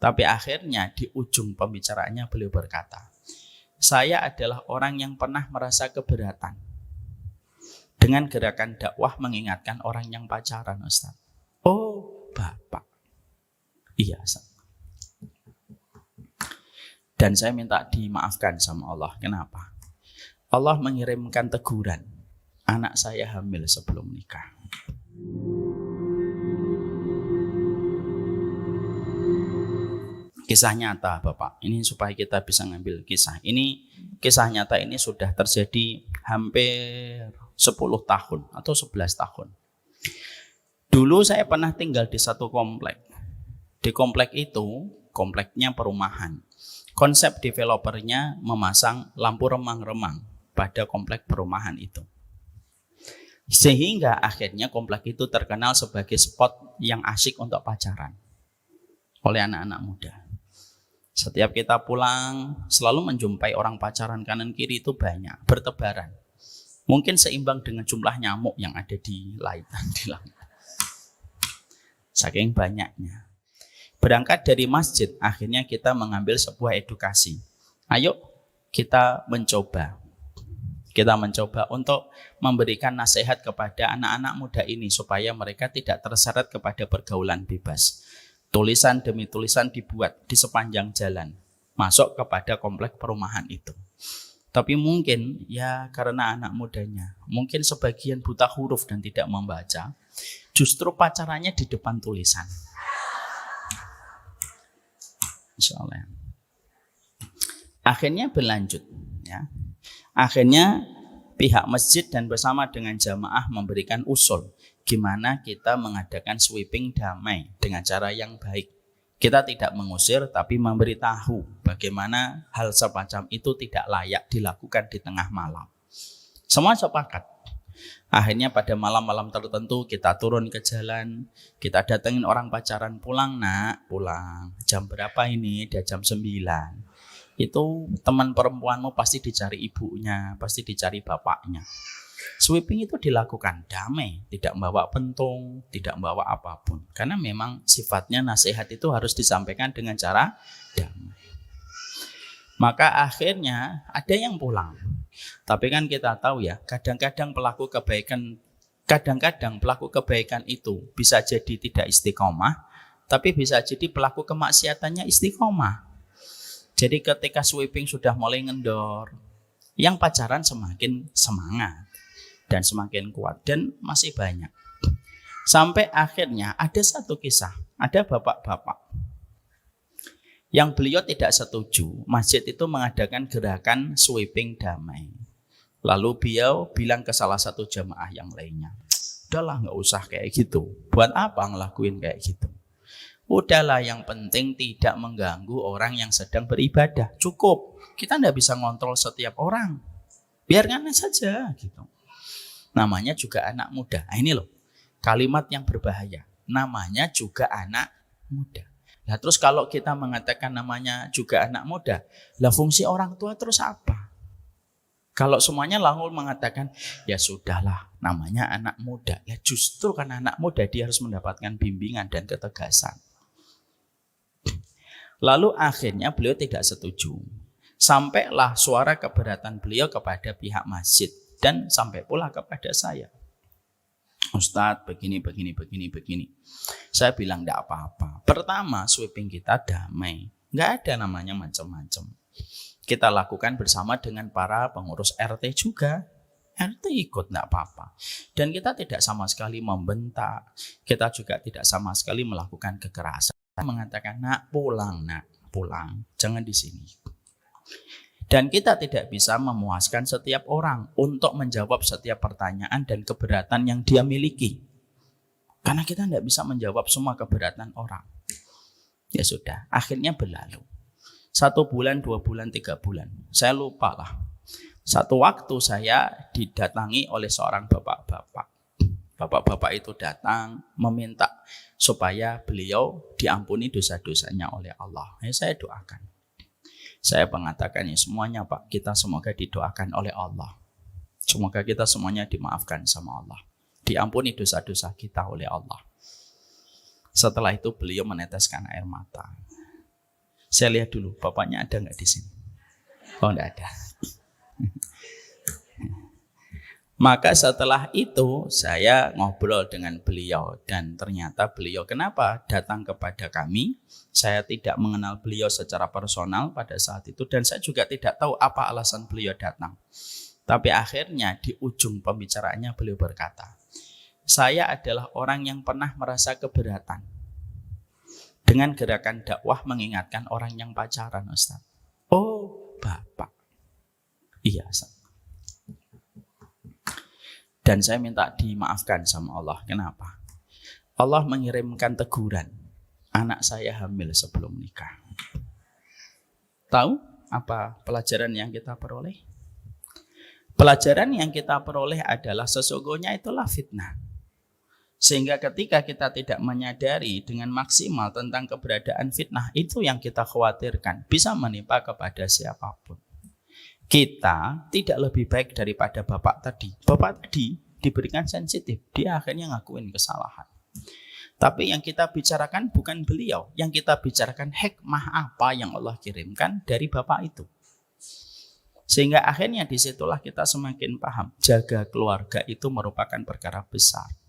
Tapi akhirnya di ujung pembicaraannya beliau berkata, saya adalah orang yang pernah merasa keberatan dengan gerakan dakwah mengingatkan orang yang pacaran, Ustaz. Oh, Bapak. Iya, Ustaz. Dan saya minta dimaafkan sama Allah. Kenapa? Allah mengirimkan teguran. Anak saya hamil sebelum nikah. Kisah nyata, Bapak. Ini supaya kita bisa ngambil kisah. Ini kisah nyata ini sudah terjadi hampir 10 tahun atau 11 tahun. Dulu saya pernah tinggal di satu komplek. Di komplek itu, kompleknya perumahan. Konsep developernya memasang lampu remang-remang pada komplek perumahan itu. Sehingga akhirnya komplek itu terkenal sebagai spot yang asyik untuk pacaran oleh anak-anak muda. Setiap kita pulang selalu menjumpai orang pacaran kanan kiri itu banyak, bertebaran. Mungkin seimbang dengan jumlah nyamuk yang ada di lautan. Saking banyaknya. Berangkat dari masjid, akhirnya kita mengambil sebuah edukasi. Ayo kita mencoba. Kita mencoba untuk memberikan nasihat kepada anak-anak muda ini supaya mereka tidak terseret kepada pergaulan bebas. Tulisan demi tulisan dibuat di sepanjang jalan masuk kepada komplek perumahan itu. Tapi mungkin ya karena anak mudanya, mungkin sebagian buta huruf dan tidak membaca, justru pacarannya di depan tulisan. Insyaallah. Akhirnya berlanjut, ya. Akhirnya pihak masjid dan bersama dengan jamaah memberikan usul gimana kita mengadakan sweeping damai dengan cara yang baik. Kita tidak mengusir tapi memberitahu bagaimana hal semacam itu tidak layak dilakukan di tengah malam. Semua sepakat. Akhirnya pada malam-malam tertentu kita turun ke jalan, kita datengin orang pacaran, pulang nak, pulang. Jam berapa ini? Dia jam 9. Itu teman perempuanmu pasti dicari ibunya, pasti dicari bapaknya. Sweeping itu dilakukan damai, tidak membawa pentung, tidak membawa apapun. Karena memang sifatnya nasihat itu harus disampaikan dengan cara damai. Maka akhirnya ada yang pulang. Tapi kan kita tahu ya, kadang-kadang pelaku kebaikan itu bisa jadi tidak istiqomah, tapi bisa jadi pelaku kemaksiatannya istiqomah. Jadi ketika sweeping sudah mulai ngendor, yang pacaran semakin semangat dan semakin kuat dan masih banyak. Sampai akhirnya ada satu kisah, ada bapak-bapak yang beliau tidak setuju masjid itu mengadakan gerakan sweeping damai. Lalu beliau bilang ke salah satu jamaah yang lainnya, udahlah nggak usah kayak gitu. Buat apa ngelakuin kayak gitu? Udahlah, yang penting tidak mengganggu orang yang sedang beribadah. Cukup. Kita nggak bisa ngontrol setiap orang. Biarkan saja gitu. Namanya juga anak muda. Nah, ini loh kalimat yang berbahaya. Namanya juga anak muda. Nah terus kalau kita mengatakan namanya juga anak muda, lah fungsi orang tua terus apa? Kalau semuanya langsung mengatakan ya sudahlah namanya anak muda, ya justru karena anak muda dia harus mendapatkan bimbingan dan ketegasan. Lalu akhirnya beliau tidak setuju. Sampailah suara keberatan beliau kepada pihak masjid dan sampai pula kepada saya. Ustadz begini. Saya bilang enggak apa-apa. Pertama sweeping kita damai. Enggak ada namanya macam-macam. Kita lakukan bersama dengan para pengurus RT juga. RT ikut enggak apa-apa. Dan kita tidak sama sekali membentak. Kita juga tidak sama sekali melakukan kekerasan. Mengatakan nak pulang. Jangan di sini. Dan kita tidak bisa memuaskan setiap orang untuk menjawab setiap pertanyaan dan keberatan yang dia miliki. Karena kita tidak bisa menjawab semua keberatan orang. Ya sudah, akhirnya berlalu. 1 bulan, 2 bulan, 3 bulan. Saya lupa lah. Satu waktu saya didatangi oleh seorang bapak-bapak. Bapak-bapak itu datang meminta supaya beliau diampuni dosa-dosanya oleh Allah. Saya doakan. Saya mengatakan ya semuanya Pak, kita semoga didoakan oleh Allah. Semoga kita semuanya dimaafkan sama Allah. Diampuni dosa-dosa kita oleh Allah. Setelah itu beliau meneteskan air mata. Saya lihat dulu, bapaknya ada nggak di sini? Oh, enggak ada. Maka setelah itu saya ngobrol dengan beliau dan ternyata beliau kenapa datang kepada kami. Saya tidak mengenal beliau secara personal pada saat itu dan saya juga tidak tahu apa alasan beliau datang. Tapi akhirnya di ujung pembicaraannya beliau berkata, saya adalah orang yang pernah merasa keberatan dengan gerakan dakwah mengingatkan orang yang pacaran, Ustaz. Oh, Bapak. Iya, Ustaz. Dan saya minta dimaafkan sama Allah. Kenapa? Allah mengirimkan teguran. Anak saya hamil sebelum nikah. Tahu apa pelajaran yang kita peroleh? Pelajaran yang kita peroleh adalah sesungguhnya itulah fitnah. Sehingga ketika kita tidak menyadari dengan maksimal tentang keberadaan fitnah, itu yang kita khawatirkan bisa menimpa kepada siapapun. Kita tidak lebih baik daripada bapak tadi. Bapak tadi diberikan sensitif, dia akhirnya ngakuin kesalahan. Tapi yang kita bicarakan bukan beliau, yang kita bicarakan hikmah apa yang Allah kirimkan dari bapak itu. Sehingga akhirnya disitulah kita semakin paham, jaga keluarga itu merupakan perkara besar.